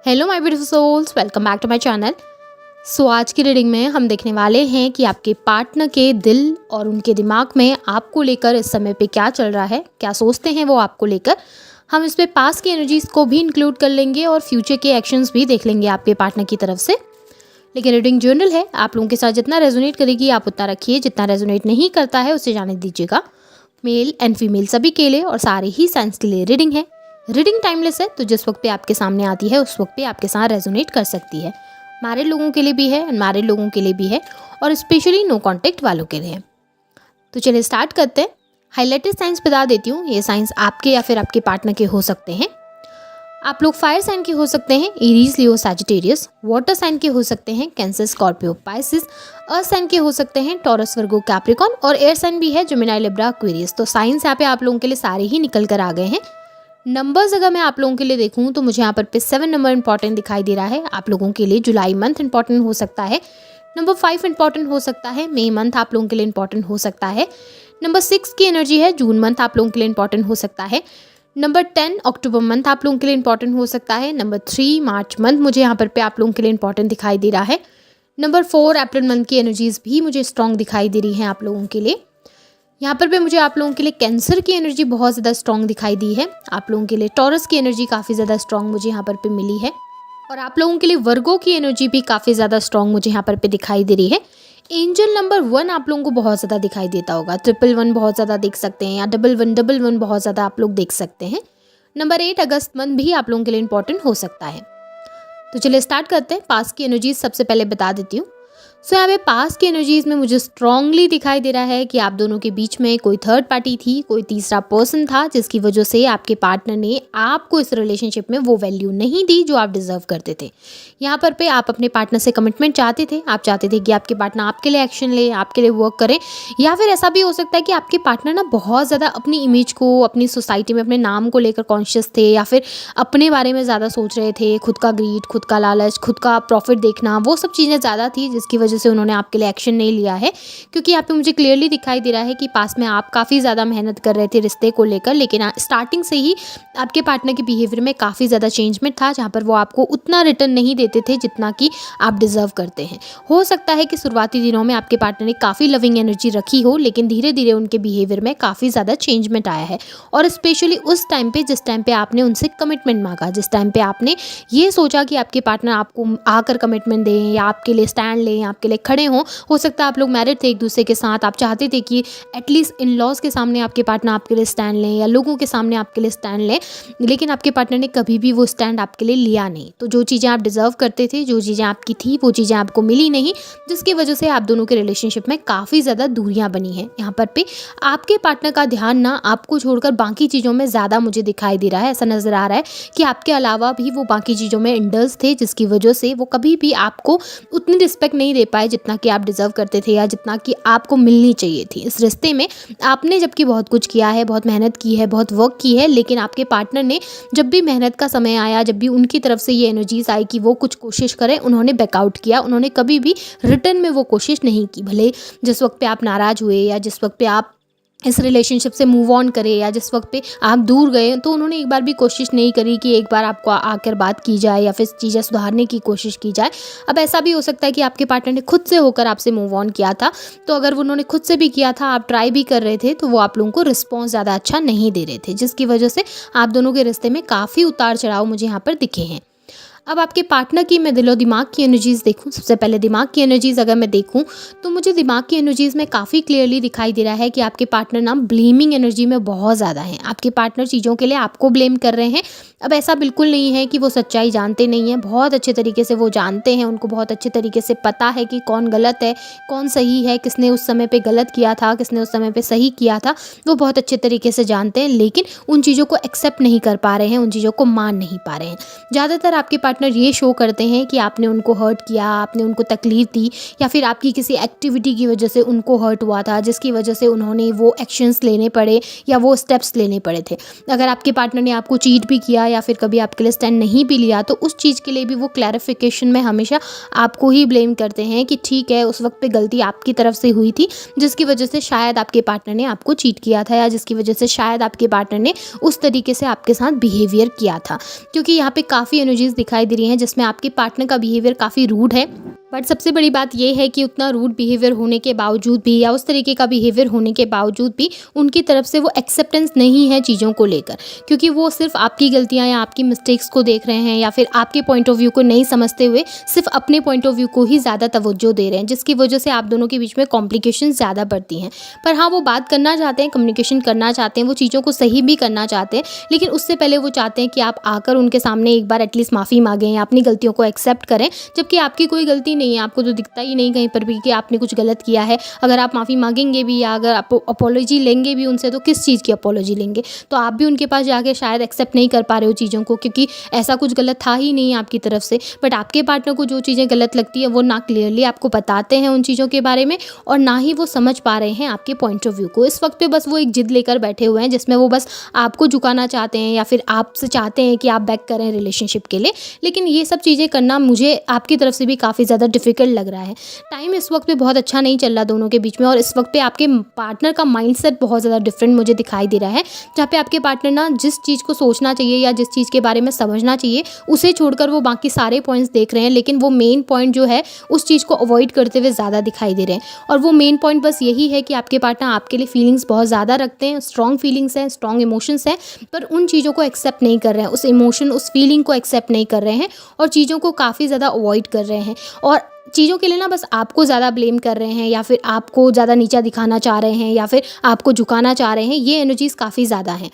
Hello my beautiful souls, welcome back to my channel. आज की reading में हम देखने वाले हैं कि आपके पार्टनर के दिल और उनके दिमाग में आपको लेकर इस समय पे क्या चल रहा है, क्या सोचते हैं वो आपको लेकर। हम इस पे पास्ट की एनर्जीज़ को भी इंक्लूड कर लेंगे और फ्यूचर के एक्शंस भी देख लेंगे आपके पार्टनर की तरफ से। लेकिन रीडिंग जनरल है, आप लोगों के साथ जितना रेजोनेट करेगी आप उतना रखिए, जितना रेजोनेट नहीं करता है उसे जाने दीजिएगा। मेल एंड फीमेल सभी के लिए और सारे ही साइंस के लिए रीडिंग है। रीडिंग टाइमलेस है, तो जिस वक्त पे आपके सामने आती है उस वक्त पे आपके साथ रेजोनेट कर सकती है। मैरिड लोगों के लिए भी है, अनमैरिड लोगों के लिए भी है और स्पेशली नो कांटेक्ट वालों के लिए है। तो चलिए स्टार्ट करते हैं। हाईलाइटेड साइंस बता देती हूँ, ये साइंस आपके या फिर आपके पार्टनर के हो सकते हैं। आप लोग फायर साइन के हो सकते हैं, Aries, Leo, Sagittarius. Water sign के हो सकते हैं, Cancer, Scorpio, Pisces. Earth sign के हो सकते हैं, टॉरस, वर्गो, कैप्रिकॉन। और एयर साइन भी है, जेमिनी, लिब्रा, एक्वेरियस। तो साइंस यहाँ पे आप लोगों के लिए सारे ही निकल कर आ गए हैं। नंबर्स अगर मैं आप लोगों के लिए देखूं तो मुझे यहाँ पर 7 नंबर इंपॉर्टेंट दिखाई दे रहा है। आप लोगों के लिए जुलाई मंथ इंपॉर्टेंट हो सकता है। नंबर 5 इंपॉर्टेंट हो सकता है। मई मंथ आप लोगों के लिए इंपॉर्टेंट हो सकता है। नंबर 6 की एनर्जी है, जून मंथ आप लोगों के लिए इंपॉर्टेंट हो सकता है। नंबर 10 अक्टूबर मंथ आप लोगों के लिए इंपॉर्टेंट हो सकता है। नंबर 3 मार्च मंथ मुझे यहाँ पर आप लोगों के लिए इंपॉर्टेंट दिखाई दे रहा है। नंबर 4 अप्रैल मंथ की एनर्जीज भी मुझे स्ट्रॉन्ग दिखाई दे रही हैं आप लोगों के लिए। यहाँ पर भी मुझे आप लोगों के लिए कैंसर की एनर्जी बहुत ज़्यादा स्ट्रॉन्ग दिखाई दी है। आप लोगों के लिए टॉरस की एनर्जी काफ़ी ज़्यादा स्ट्रॉन्ग मुझे यहाँ पर मिली है। और आप लोगों के लिए वर्गो की एनर्जी भी काफ़ी ज़्यादा स्ट्रॉन्ग मुझे यहाँ पर दिखाई दे रही है। एंजल नंबर 1 आप लोगों को बहुत ज़्यादा दिखाई देता होगा। 111 बहुत ज़्यादा देख सकते हैं, या 1111 बहुत ज़्यादा आप लोग देख सकते हैं। नंबर 8 अगस्त मंथ भी आप लोगों के लिए इंपॉर्टेंट हो सकता है। तो चलिए स्टार्ट करते हैं। पास की एनर्जीज सबसे पहले बता देती हूँ। यहाँ पे पास की एनर्जीज में मुझे स्ट्रांगली दिखाई दे रहा है कि आप दोनों के बीच में कोई थर्ड पार्टी थी, कोई तीसरा पर्सन था, जिसकी वजह से आपके पार्टनर ने आपको इस रिलेशनशिप में वो वैल्यू नहीं दी जो आप डिजर्व करते थे। यहाँ पर पे आप अपने पार्टनर से कमिटमेंट चाहते थे, आप चाहते थे कि आपके पार्टनर आपके लिए एक्शन ले, आपके लिए वर्क करे। या फिर ऐसा भी हो सकता है कि आपके पार्टनर ना बहुत ज़्यादा अपनी इमेज को, अपनी सोसाइटी में अपने नाम को लेकर कॉन्शियस थे, या फिर अपने बारे में ज़्यादा सोच रहे थे। खुद का ग्रीड, खुद का लालच, खुद का प्रॉफिट देखना, वो सब चीज़ें ज़्यादा थी जिसकी वजह से उन्होंने आपके लिए एक्शन नहीं लिया है। क्योंकि यहाँ पे मुझे क्लियरली दिखाई दे रहा है कि पास में आप काफ़ी ज़्यादा मेहनत कर रहे थे रिश्ते को लेकर, लेकिन स्टार्टिंग से ही आपके पार्टनर के बिहेवियर में काफ़ी ज़्यादा चेंजमेंट था, जहाँ पर वो आपको उतना रिटर्न नहीं देते थे जितना कि आप डिजर्व करते हैं। हो सकता है कि शुरुआती दिनों में आपके पार्टनर ने काफ़ी लविंग एनर्जी रखी हो, लेकिन धीरे धीरे उनके बिहेवियर में काफ़ी ज़्यादा चेंजमेंट आया है। और स्पेशली उस टाइम पे, जिस टाइम पे आपने उनसे कमिटमेंट मांगा, जिस टाइम पे आपने ये सोचा कि आपके पार्टनर आपको आकर कमिटमेंट दें या आपके लिए स्टैंड लें, आपके लिए खड़े हों। हो सकता है आप लोग मैरिड थे एक दूसरे के साथ, आप चाहते थे कि एटलीस्ट इन लॉज के सामने आपके पार्टनर आपके लिए स्टैंड लें या लोगों के सामने आपके लिए स्टैंड लें, लेकिन आपके पार्टनर ने कभी भी वो स्टैंड आपके लिए लिया नहीं। तो जो चीज़ें आप डिजर्व करते थे, जो चीज़ें आपकी थी, वो चीज़ें आपको मिली नहीं, जिसकी वजह से आप दोनों के रिलेशनशिप में काफ़ी ज़्यादा दूरियां बनी हैं। यहाँ पर पे आपके पार्टनर का ध्यान ना आपको छोड़कर बाकी चीज़ों में ज़्यादा मुझे दिखाई दे रहा है। ऐसा नज़र आ रहा है कि आपके अलावा भी वो बाकी चीज़ों में इंडल्ज थे, जिसकी वजह से वो कभी भी आपको उतनी रिस्पेक्ट नहीं दे पाए जितना कि आप डिजर्व करते थे या जितना कि आपको मिलनी चाहिए थी। इस रिश्ते में आपने जबकि बहुत कुछ किया है, बहुत मेहनत की है, बहुत वर्क की है, लेकिन आपके पार्टनर ने जब भी मेहनत का समय आया, जब भी उनकी तरफ से ये एनर्जीज आई कि वो कुछ कोशिश करें, उन्होंने बैकआउट किया। उन्होंने कभी भी रिटर्न में वो कोशिश नहीं की। भले जिस वक्त पे आप नाराज़ हुए या जिस वक्त पे आप इस रिलेशनशिप से मूव ऑन करे या जिस वक्त पे आप दूर गए, तो उन्होंने एक बार भी कोशिश नहीं करी कि एक बार आपको आकर बात की जाए या फिर चीज़ें सुधारने की कोशिश की जाए। अब ऐसा भी हो सकता है कि आपके पार्टनर ने खुद से होकर आपसे मूव ऑन किया था, तो अगर उन्होंने खुद से भी किया था, आप ट्राई भी कर रहे थे, तो वो आप लोगों को रिस्पॉन्स ज़्यादा अच्छा नहीं दे रहे थे, जिसकी वजह से आप दोनों के रिश्ते में काफ़ी उतार चढ़ाव मुझे यहाँ पर दिखे हैं। अब आपके पार्टनर की मैं दिलो दिमाग की एनर्जीज़ देखूं। सबसे पहले दिमाग की एनर्जीज़ अगर मैं देखूं तो मुझे दिमाग की एनर्जीज़ में काफ़ी क्लियरली दिखाई दे रहा है कि आपके पार्टनर ना ब्लेमिंग एनर्जी में बहुत ज़्यादा हैं। आपके पार्टनर चीज़ों के लिए आपको ब्लेम कर रहे हैं। अब ऐसा बिल्कुल नहीं है कि वो सच्चाई जानते नहीं हैं, बहुत अच्छे तरीके से वो जानते हैं। उनको बहुत अच्छे तरीके से पता है कि कौन गलत है, कौन सही है, किसने उस समय पर गलत किया था, किसने उस समय पर सही किया था, वो बहुत अच्छे तरीके से जानते हैं। लेकिन उन चीज़ों को एक्सेप्ट नहीं कर पा रहे हैं, उन चीज़ों को मान नहीं पा रहे हैं। ज़्यादातर आपके पार्टनर ये शो करते हैं कि आपने उनको हर्ट किया, आपने उनको तकलीफ दी, या फिर आपकी किसी एक्टिविटी की वजह से उनको हर्ट हुआ था, जिसकी वजह से उन्होंने वो एक्शंस लेने पड़े या वो स्टेप्स लेने पड़े थे। अगर आपके पार्टनर ने आपको चीट भी किया दिया या फिर कभी आपके लिए स्टैंड नहीं भी लिया, तो उस चीज़ के लिए भी वो क्लैरिफिकेशन में हमेशा आपको ही ब्लेम करते हैं कि ठीक है, उस वक्त पे गलती आपकी तरफ से हुई थी, जिसकी वजह से शायद आपके पार्टनर ने आपको चीट किया था, या जिसकी वजह से शायद आपके पार्टनर ने उस तरीके से आपके साथ बिहेवियर किया था। क्योंकि यहाँ पे काफ़ी एनर्जीज़ दिखाई दे रही हैं जिसमें आपके पार्टनर का बिहेवियर काफ़ी रूड है। बट सबसे बड़ी बात यह है कि उतना रूड बिहेवियर होने के बावजूद भी, या उस तरीके का बिहेवियर होने के बावजूद भी, उनकी तरफ से वो एक्सेप्टेंस नहीं है चीज़ों को लेकर, क्योंकि वो सिर्फ आपकी गलतियां या आपकी मिस्टेक्स को देख रहे हैं, या फिर आपके पॉइंट ऑफ व्यू को नहीं समझते हुए सिर्फ अपने पॉइंट ऑफ व्यू को ही ज़्यादा तवज्जो दे रहे हैं, जिसकी वजह से आप दोनों के बीच में कॉम्प्लिकेशन ज़्यादा बढ़ती हैं। पर हाँ, वो बात करना चाहते हैं, कम्युनिकेशन करना चाहते हैं, वो चीज़ों को सही भी करना चाहते हैं, लेकिन उससे पहले वो चाहते हैं कि आप आकर उनके सामने एक बार एटलीस्ट माफ़ी मांगें या अपनी गलतियों को एक्सेप्ट करें, जबकि आपकी कोई गलती नहीं है। आपको तो दिखता ही नहीं कहीं पर भी कि आपने कुछ गलत किया है। अगर आप माफ़ी मांगेंगे भी या अगर आप अपोलॉजी लेंगे भी उनसे, तो किस चीज़ की अपोलॉजी लेंगे? तो आप भी उनके पास जाके शायद एक्सेप्ट नहीं कर पा रहे हो चीज़ों को, क्योंकि ऐसा कुछ गलत था ही नहीं आपकी तरफ से। बट आपके पार्टनर को जो चीज़ें गलत लगती है वो ना क्लियरली आपको बताते हैं उन चीज़ों के बारे में, और ना ही वो समझ पा रहे हैं आपके पॉइंट ऑफ व्यू को। इस वक्त पे बस वो एक जिद लेकर बैठे हुए हैं जिसमें वो बस आपको झुकाना चाहते हैं, या फिर आपसे चाहते हैं कि आप बैक करें रिलेशनशिप के लिए। लेकिन ये सब चीज़ें करना मुझे आपकी तरफ से भी काफ़ी ज़्यादा डिफ़िकल्ट लग रहा है। टाइम इस वक्त पे बहुत अच्छा नहीं चल रहा दोनों के बीच में, और इस वक्त पे आपके पार्टनर का माइंडसेट बहुत ज़्यादा डिफरेंट मुझे दिखाई दे रहा है, जहाँ पे आपके पार्टनर ना जिस चीज़ को सोचना चाहिए या जिस चीज़ के बारे में समझना चाहिए उसे छोड़कर वो बाकी सारे पॉइंट्स देख रहे हैं, लेकिन वो मेन पॉइंट जो है उस चीज़ को अवॉइड करते हुए ज़्यादा दिखाई दे रहे हैं। और वो मेन पॉइंट बस यही है कि आपके पार्टनर आपके लिए फीलिंग्स बहुत ज़्यादा रखते हैं, स्ट्रॉन्ग फीलिंग्स हैं, स्ट्रॉन्ग इमोशंस हैं, पर उन चीज़ों को एक्सेप्ट नहीं कर रहे हैं, उस इमोशन उस फीलिंग को एक्सेप्ट नहीं कर रहे हैं, और चीज़ों को काफ़ी ज़्यादा अवॉइड कर रहे हैं, और चीज़ों के लिए ना बस आपको ज़्यादा ब्लेम कर रहे हैं, या फिर आपको ज़्यादा नीचा दिखाना चाह रहे हैं, या फिर आपको झुकाना चाह रहे हैं। ये एनर्जीज़ काफ़ी ज़्यादा हैं।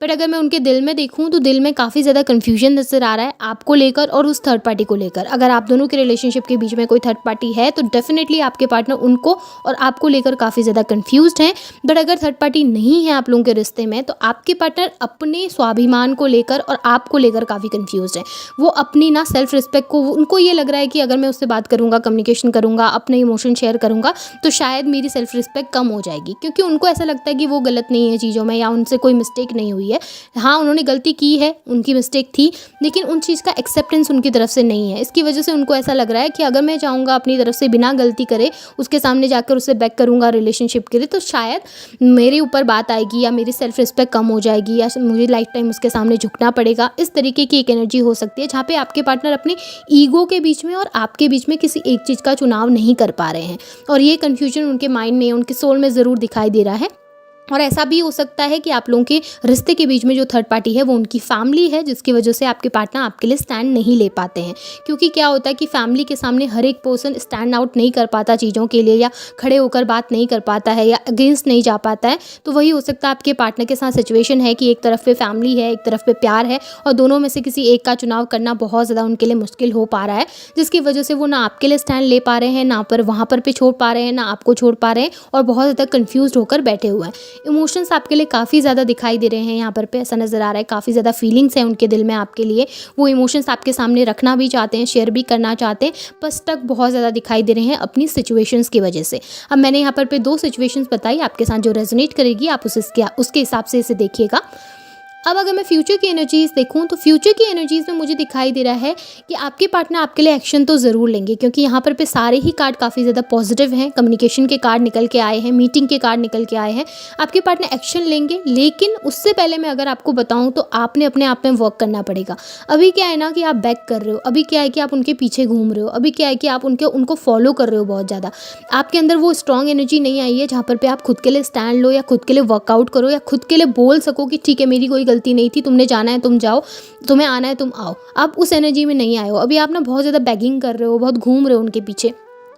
बट अगर मैं उनके दिल में देखूं तो दिल में काफ़ी ज़्यादा कन्फ्यूजन नज़र आ रहा है आपको लेकर और उस थर्ड पार्टी को लेकर। अगर आप दोनों के रिलेशनशिप के बीच में कोई थर्ड पार्टी है तो डेफिनेटली आपके पार्टनर उनको और आपको लेकर काफ़ी ज़्यादा कन्फ्यूज्ड हैं। बट अगर थर्ड पार्टी नहीं है आप लोगों के रिश्ते में, तो आपके पार्टनर अपने स्वाभिमान को लेकर और आपको लेकर काफ़ी कन्फ्यूज्ड हैं। वो अपनी ना सेल्फ रिस्पेक्ट को, उनको ये लग रहा है कि अगर मैं उससे बात करूँगा, कम्युनिकेशन करूँगा, अपने इमोशन शेयर करूँगा, तो शायद मेरी सेल्फ रिस्पेक्ट कम हो जाएगी, क्योंकि उनको ऐसा लगता है कि वो गलत नहीं है चीज़ों में, या उनसे कोई मिस्टेक नहीं हुई है। हाँ, उन्होंने गलती की है, उनकी मिस्टेक थी, लेकिन उन चीज़ का एक्सेप्टेंस उनकी तरफ से नहीं है। इसकी वजह से उनको ऐसा लग रहा है कि अगर मैं चाहूँगा अपनी तरफ से बिना गलती करे उसके सामने जाकर उसे बैक करूँगा रिलेशनशिप के लिए, तो शायद मेरे ऊपर बात आएगी, या मेरी सेल्फ रिस्पेक्ट कम हो जाएगी, या मुझे लाइफ टाइम उसके सामने झुकना पड़ेगा। इस तरीके की एक एनर्जी हो सकती है जहाँ पे आपके पार्टनर अपने ईगो के बीच में और आपके बीच में किसी एक चीज़ का चुनाव नहीं कर पा रहे हैं, और ये कन्फ्यूजन उनके माइंड में, उनके सोल में ज़रूर दिखाई दे रहा है। और ऐसा भी हो सकता है कि आप लोगों के रिश्ते के बीच में जो थर्ड पार्टी है वो उनकी फैमिली है, जिसकी वजह से आपके पार्टनर आपके लिए स्टैंड नहीं ले पाते हैं। क्योंकि क्या होता है कि फैमिली के सामने हर एक पर्सन स्टैंड आउट नहीं कर पाता चीज़ों के लिए, या खड़े होकर बात नहीं कर पाता है, या अगेंस्ट नहीं जा पाता है। तो वही हो सकता है आपके पार्टनर के साथ सिचुएशन है कि एक तरफ पे फैमिली है, एक तरफ पे प्यार है, और दोनों में से किसी एक का चुनाव करना बहुत ज़्यादा उनके लिए मुश्किल हो पा रहा है, जिसकी वजह से वो ना आपके लिए स्टैंड ले पा रहे हैं, ना पर वहाँ पर पे छोड़ पा रहे हैं, ना आपको छोड़ पा रहे हैं, और बहुत ज़्यादा कन्फ्यूज होकर बैठे हुए हैं। इमोशंस आपके लिए काफ़ी ज़्यादा दिखाई दे रहे हैं यहाँ पर पे, ऐसा नज़र आ रहा है काफ़ी ज़्यादा फीलिंग्स हैं उनके दिल में आपके लिए। वो इमोशंस आपके सामने रखना भी चाहते हैं, शेयर भी करना चाहते हैं, पर स्टक बहुत ज़्यादा दिखाई दे रहे हैं अपनी सिचुएशंस की वजह से। अब मैंने यहाँ पर पे 2 सिचुएशंस बताई आपके साथ जो रेजोनेट करेगी, आप उसके हिसाब से इसे देखिएगा। अब अगर मैं फ्यूचर की एनर्जीज़ देखूं तो फ्यूचर की एनर्जीज़ में मुझे दिखाई दे रहा है कि आपके पार्टनर आपके लिए एक्शन तो ज़रूर लेंगे, क्योंकि यहाँ पर पे सारे ही कार्ड काफ़ी ज़्यादा पॉजिटिव हैं। कम्युनिकेशन के कार्ड निकल के आए हैं, मीटिंग के कार्ड निकल के आए हैं। आपके पार्टनर एक्शन लेंगे, लेकिन उससे पहले मैं अगर आपको बताऊँ तो आपने अपने आप में वर्क करना पड़ेगा। अभी क्या है ना कि आप बैक कर रहे हो, अभी क्या है कि आप उनके पीछे घूम रहे हो, अभी क्या है कि आप उनको फॉलो कर रहे हो बहुत ज़्यादा। आपके अंदर वो स्ट्रॉन्ग एनर्जी नहीं आई है जहाँ पर पे आप खुद के लिए स्टैंड लो, या खुद के लिए वर्कआउट करो, या खुद के लिए बोल सको कि ठीक है मेरी कोई गलती नहीं थी, तुमने जाना है तुम जाओ, तुम्हें आना है तुम आओ। आप उस एनर्जी में नहीं आए हो। अभी आप ना बहुत ज़्यादा बैगिंग कर रहे हो, बहुत घूम रहे हो उनके पीछे,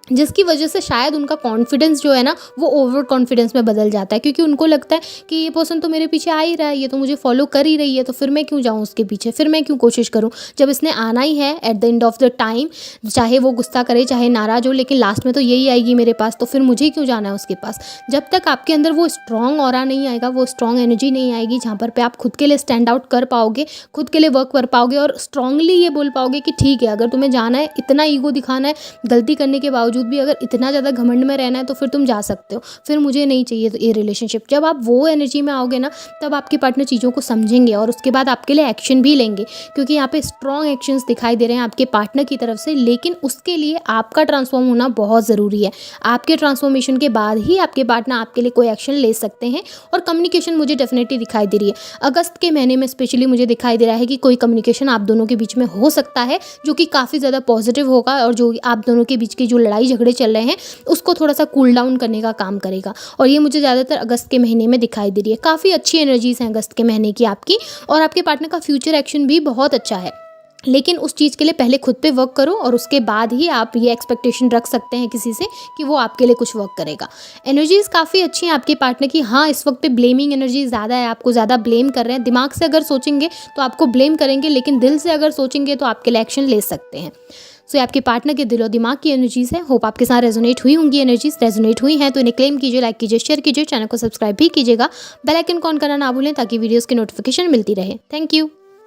जिसकी वजह से शायद उनका कॉन्फिडेंस जो है ना वो ओवर कॉन्फिडेंस में बदल जाता है, क्योंकि उनको लगता है कि ये पर्सन तो मेरे पीछे आ ही रहा है, ये तो मुझे फॉलो कर ही रही है, तो फिर मैं क्यों जाऊँ उसके पीछे, फिर मैं क्यों कोशिश करूँ, जब इसने आना ही है at the end of the time, चाहे वो गुस्सा करे चाहे नाराज़ हो, लेकिन लास्ट में तो यही आएगी मेरे पास, तो फिर मुझे क्यों जाना है उसके पास। जब तक आपके अंदर वो स्ट्रॉन्ग ऑरा नहीं आएगा, वो स्ट्रॉन्ग एनर्जी नहीं आएगी जहाँ पर पे आप खुद के लिए स्टैंड आउट कर पाओगे, खुद के लिए वर्क कर पाओगे, और स्ट्रांगली ये बोल पाओगे कि ठीक है अगर तुम्हें जाना है, इतना ईगो दिखाना है, गलती करने के बावजूद बावजूद भी अगर इतना ज़्यादा घमंड में रहना है तो फिर तुम जा सकते हो, फिर मुझे नहीं चाहिए तो ये रिलेशनशिप। जब आप वो एनर्जी में आओगे ना, तब आपके पार्टनर चीज़ों को समझेंगे और उसके बाद आपके लिए एक्शन भी लेंगे, क्योंकि यहाँ पे स्ट्रॉन्ग एक्शंस दिखाई दे रहे हैं आपके पार्टनर की तरफ से। लेकिन उसके लिए आपका ट्रांसफॉर्म होना बहुत ज़रूरी है। आपके ट्रांसफॉर्मेशन के बाद ही आपके पार्टनर आपके लिए कोई एक्शन ले सकते हैं। और कम्युनिकेशन मुझे डेफिनेटली दिखाई दे रही है अगस्त के महीने में, स्पेशली मुझे दिखाई दे रहा है कि कोई कम्युनिकेशन आप दोनों के बीच में हो सकता है, जो कि काफ़ी ज़्यादा पॉजिटिव होगा और जो आप दोनों के बीच की जो लड़ाई झगड़े चल रहे हैं उसको थोड़ा सा कूल डाउन करने का काम करेगा। और ये मुझे ज़्यादातर अगस्त के महीने में दिखाई दे रही है। काफ़ी अच्छी एनर्जीज़ हैं अगस्त के महीने की आपकी, और आपके पार्टनर का फ्यूचर एक्शन भी बहुत अच्छा है। लेकिन उस चीज़ के लिए पहले खुद पे वर्क करो और उसके बाद ही आप ये एक्सपेक्टेशन रख सकते हैं किसी से कि वो आपके लिए कुछ वर्क करेगा। एनर्जीज़ काफ़ी अच्छी हैं आपके पार्टनर की। हाँ, इस वक्त पे ब्लेमिंग एनर्जी ज़्यादा है, आपको ज़्यादा ब्लेम कर रहे हैं। दिमाग से अगर सोचेंगे तो आपको ब्लेम करेंगे, लेकिन दिल से अगर सोचेंगे तो आपके लिए एक्शन ले सकते हैं। सो ये आपके पार्टनर के दिल और दिमाग की एनर्जीज़ है। होप आपके साथ रेजोनेट हुई होंगी। एनर्जीज रेजोनेट हुई हैं तो इन्हें क्लेम कीजिए, लाइक कीजिए, शेयर कीजिए, चैनल को सब्सक्राइब भी कीजिएगा। बेल आइकन ऑन करना ना भूलें ताकि वीडियोज़ की नोटिफिकेशन मिलती रहे। Thank you.